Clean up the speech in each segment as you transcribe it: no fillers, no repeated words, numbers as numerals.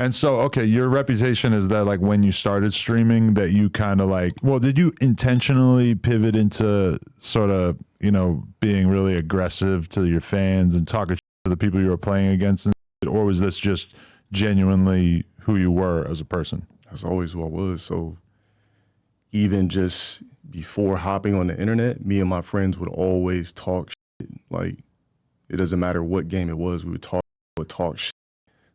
And so, okay, your reputation is that like when you started streaming that you kind of like, well, did you intentionally pivot into sort of, you know, being really aggressive to your fans and talking to the people you were playing against? Or was this just genuinely who you were as a person? That's always who I was. So even just before hopping on the internet, me and my friends would always talk shit. Like, it doesn't matter what game it was, we would talk shit.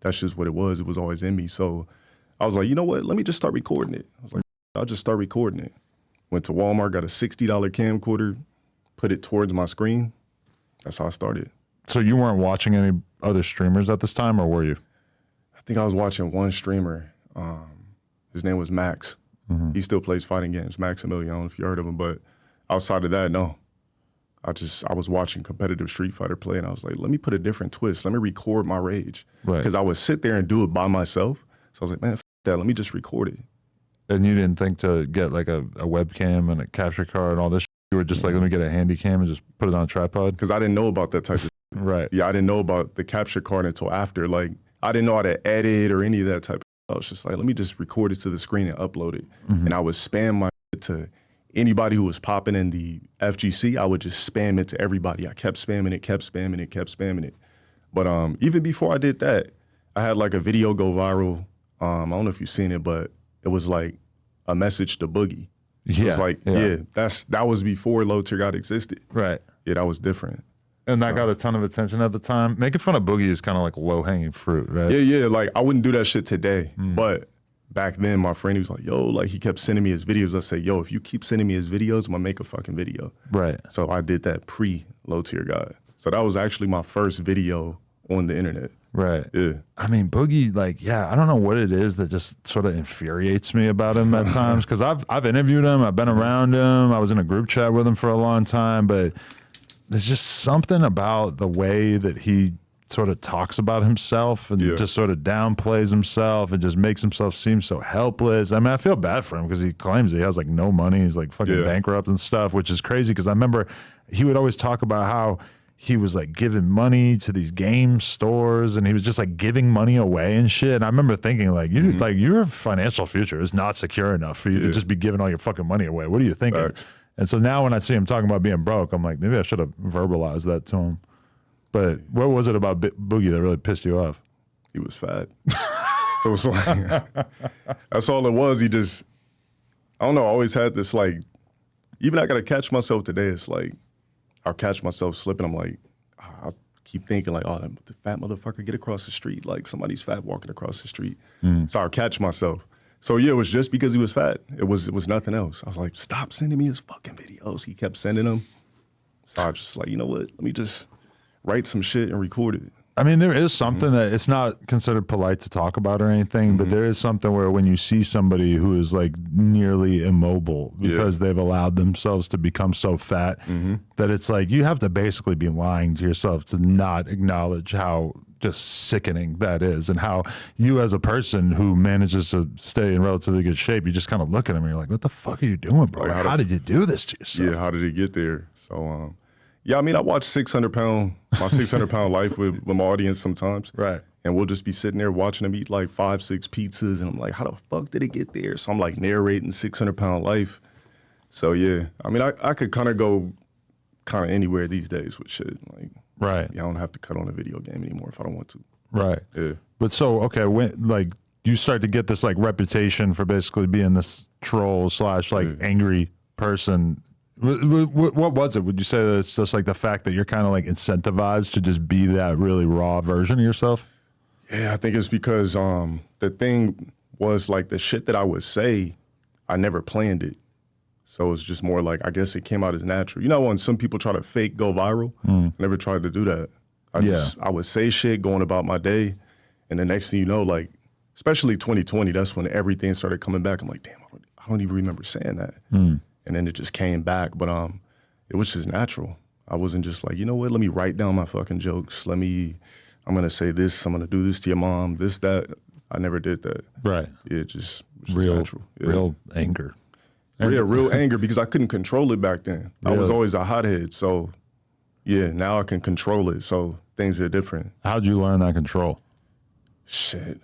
That's just what it was. It was always in me. So I was like, you know what? Let me just start recording it. I was like, I'll just start recording it. Went to Walmart, got a $60 camcorder, put it towards my screen. That's how I started. So you weren't watching any other streamers at this time, or were you? I think I was watching one streamer. His name was Max. Mm-hmm. He still plays fighting games, Maximilian. I don't know if you heard of him, but outside of that, no. I was watching competitive Street Fighter play, and I was like, let me put a different twist. Let me record my rage. Because I would sit there and do it by myself. So I was like, man, f that. Let me just record it. And you didn't think to get like a webcam and a capture card and all this shit? You were just like, let me get a handy cam and just put it on a tripod? Because I didn't know about that type of Right. Yeah, I didn't know about the capture card until after. Like, I didn't know how to edit or any of that type of stuff. I was just like, let me just record it to the screen and upload it. Mm-hmm. And I would spam my shit to anybody who was popping in the FGC. I would just spam it to everybody. I kept spamming it. But even before I did that, I had like a video go viral. I don't know if you've seen it, but it was like a message to Boogie. Yeah. It was like, that was before Low Tier God existed. Right. Yeah, that was different. And that got a ton of attention at the time. Making fun of Boogie is kind of like low-hanging fruit, right? Yeah. Like, I wouldn't do that shit today. But back then, my friend, he was like, yo, like, he kept sending me his videos. I said, yo, if you keep sending me his videos, I'm going to make a fucking video. Right. So I did that pre-Low Tier God. So that was actually my first video on the internet. Right. Yeah. I mean, Boogie, like, yeah, I don't know what it is that just sort of infuriates me about him at times, because I've interviewed him, I've been around him, I was in a group chat with him for a long time, but there's just something about the way that he sort of talks about himself and just sort of downplays himself and just makes himself seem so helpless. I mean, I feel bad for him because he claims he has like no money. He's like fucking bankrupt and stuff, which is crazy because I remember he would always talk about how he was like giving money to these game stores and he was just like giving money away and shit. And I remember thinking like, your financial future is not secure enough for you to just be giving all your fucking money away. What are you thinking? Facts. And so now when I see him talking about being broke, I'm like, maybe I should have verbalized that to him. But what was it about Boogie that really pissed you off? He was fat. So it's like, that's all it was. He just, I don't know, I always had this like, even I got to catch myself today. It's like, I'll catch myself slipping. I'm like, I'll keep thinking like, oh, the fat motherfucker get across the street. Like somebody's fat walking across the street. So I'll catch myself. So yeah, it was just because he was fat. It was nothing else. I was like, stop sending me his fucking videos. He kept sending them. So I was just like, you know what? Let me just write some shit and record it. I mean, there is something that it's not considered polite to talk about or anything, but there is something where when you see somebody who is like nearly immobile because they've allowed themselves to become so fat that it's like you have to basically be lying to yourself to not acknowledge how just sickening that is and how you as a person who manages to stay in relatively good shape, you just kind of look at him and you're like, what the fuck are you doing, bro? Like, how did you do this to yourself? Yeah, how did it get there? So, yeah, I mean, I watch my 600-pound life with my audience sometimes. Right. And we'll just be sitting there watching them eat like 5-6 pizzas. And I'm like, how the fuck did it get there? So I'm like narrating 600-pound life. So yeah, I mean, I could kind of go kind of anywhere these days with shit. Like, right. Yeah, I don't have to cut on a video game anymore if I don't want to. Right. Yeah. But so, okay, when like you start to get this like reputation for basically being this troll / like angry person. What was it? Would you say that it's just like the fact that you're kind of like incentivized to just be that really raw version of yourself? Yeah, I think it's because the thing was like the shit that I would say, I never planned it. So it's just more like, I guess it came out as natural. You know when some people try to fake go viral? I never tried to do that. I would say shit going about my day, and the next thing you know, like, especially 2020, that's when everything started coming back. I'm like, damn, I don't even remember saying that. And then it just came back, but it was just natural. I wasn't just like, you know what, let me write down my fucking jokes. I'm gonna say this, I'm gonna do this to your mom, this, that. I never did that. Right. Yeah, it just was real, natural. Yeah. Real anger. Yeah, real anger because I couldn't control it back then. Really? I was always a hothead, so yeah, now I can control it, so things are different. How'd you learn that control? Shit.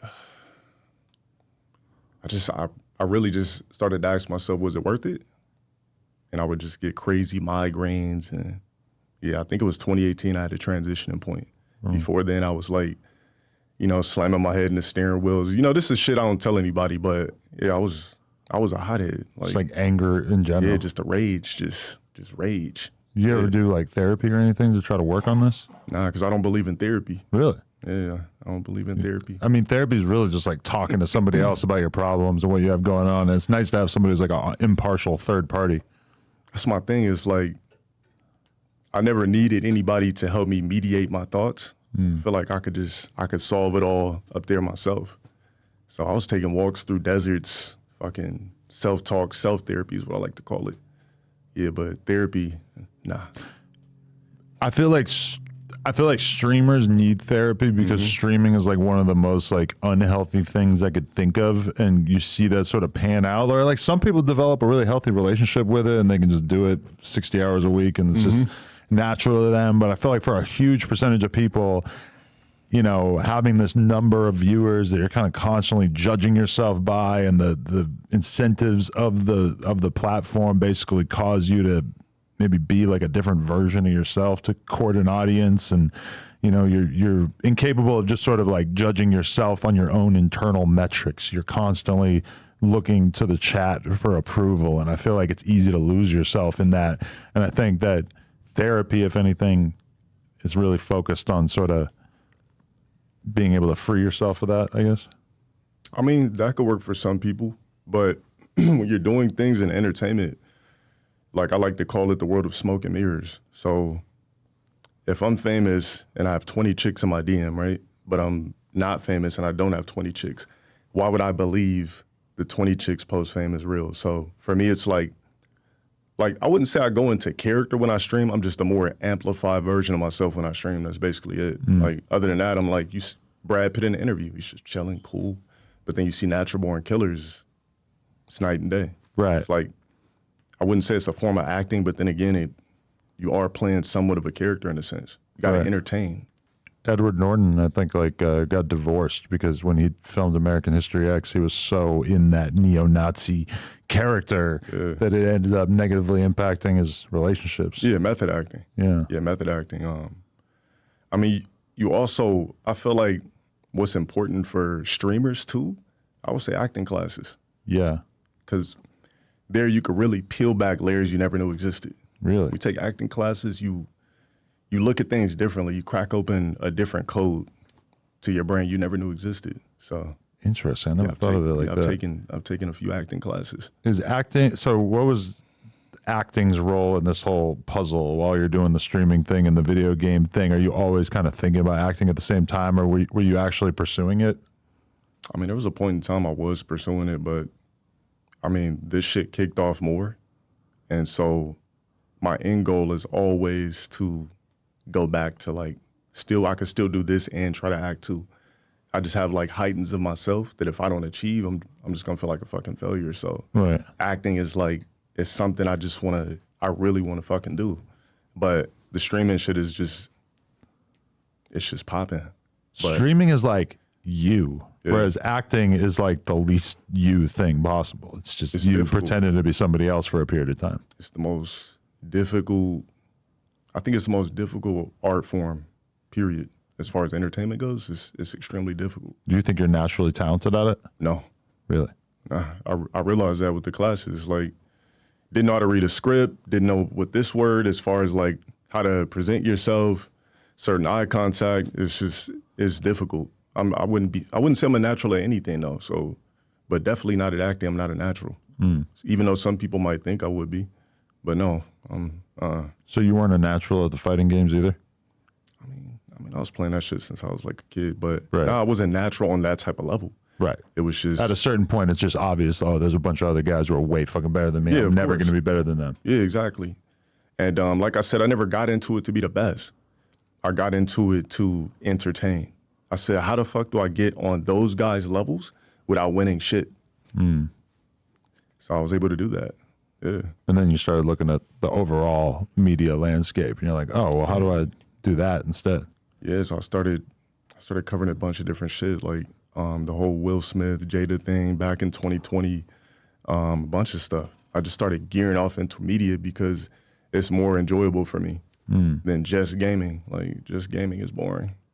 I really just started to ask myself, was it worth it? And I would just get crazy migraines. And yeah, I think it was 2018 I had a transitioning point. Before then, I was like, you know, slamming my head in the steering wheels. You know, this is shit I don't tell anybody, but yeah, I was a hothead. It's like anger in general. Yeah, just a rage, just rage. You ever do like therapy or anything to try to work on this? Nah, because I don't believe in therapy. Really? Yeah, I don't believe in therapy. I mean, therapy is really just like talking to somebody else about your problems and what you have going on. And it's nice to have somebody who's like an impartial third party. That's my thing, is like, I never needed anybody to help me mediate my thoughts. I feel like I could solve it all up there myself. So I was taking walks through deserts, fucking self-talk, self-therapy is what I like to call it. Yeah, but therapy, nah. I feel like streamers need therapy because streaming is like one of the most like unhealthy things I could think of, and you see that sort of pan out. Or like some people develop a really healthy relationship with it and they can just do it 60 hours a week and it's just natural to them. But I feel like for a huge percentage of people, you know, having this number of viewers that you're kind of constantly judging yourself by, and the incentives of the platform basically cause you to maybe be like a different version of yourself to court an audience, and you know you're incapable of just sort of like judging yourself on your own internal metrics. You're constantly looking to the chat for approval, and I feel like it's easy to lose yourself in that. And I think that therapy, if anything, is really focused on sort of being able to free yourself of that, I guess. I mean, that could work for some people, but when you're doing things in entertainment, like I like to call it the world of smoke and mirrors. So if I'm famous and I have 20 chicks in my DM, right, but I'm not famous and I don't have 20 chicks, why would I believe the 20 chicks post-fame is real? So for me, it's like I wouldn't say I go into character when I stream. I'm just a more amplified version of myself when I stream. That's basically it. Like, other than that, I'm like, Brad Pitt in the interview. He's just chilling, cool. But then you see Natural Born Killers, it's night and day. Right. It's like, I wouldn't say it's a form of acting, but then again, you are playing somewhat of a character in a sense. You got to entertain. Edward Norton, I think, like got divorced because when he filmed American History X, he was so in that neo-Nazi character that it ended up negatively impacting his relationships. Yeah, method acting. Yeah, method acting. I mean, I feel like what's important for streamers too, I would say acting classes. Yeah. Because there you could really peel back layers you never knew existed. Really? We take acting classes, you look at things differently. You crack open a different code to your brain you never knew existed. So interesting. I never thought of it like that. I've taken a few acting classes. So what was acting's role in this whole puzzle while you're doing the streaming thing and the video game thing? Are you always kind of thinking about acting at the same time, or were you actually pursuing it? I mean, there was a point in time I was pursuing it, but I mean, this shit kicked off more. And so my end goal is always to go back to like, I could still do this and try to act too. I just have like heightens of myself that if I don't achieve, I'm just gonna feel like a fucking failure. So acting is like, it's something I really wanna fucking do. But the streaming shit is just, it's just popping. Streaming is like you, whereas acting is like the least you thing possible. It's just you difficult. Pretending to be somebody else for a period of time. It's the most difficult, I think it's the most difficult art form, period. As far as entertainment goes, it's extremely difficult. Do you think you're naturally talented at it? No. Really? I realized that with the classes. Like, didn't know how to read a script, didn't know what this word, as far as like how to present yourself, certain eye contact, it's difficult. I wouldn't say I'm a natural at anything though, so, but definitely not at acting, I'm not a natural. Even though some people might think I would be, but no. So you weren't a natural at the fighting games either? I mean, I was playing that shit since I was like a kid, but I wasn't natural on that type of level. Right. It was just... At a certain point, it's just obvious, oh, there's a bunch of other guys who are way fucking better than me. I'm never going to be better than them. Yeah, exactly. And like I said, I never got into it to be the best. I got into it to entertain. I said, how the fuck do I get on those guys' levels without winning shit? So I was able to do that. Yeah. And then you started looking at the overall media landscape, and you're like, oh, well, how do I do that instead? Yeah, so I started covering a bunch of different shit. Like, the whole Will Smith, Jada thing back in 2020, a bunch of stuff. I just started gearing off into media because it's more enjoyable for me than just gaming. Like, just gaming is boring.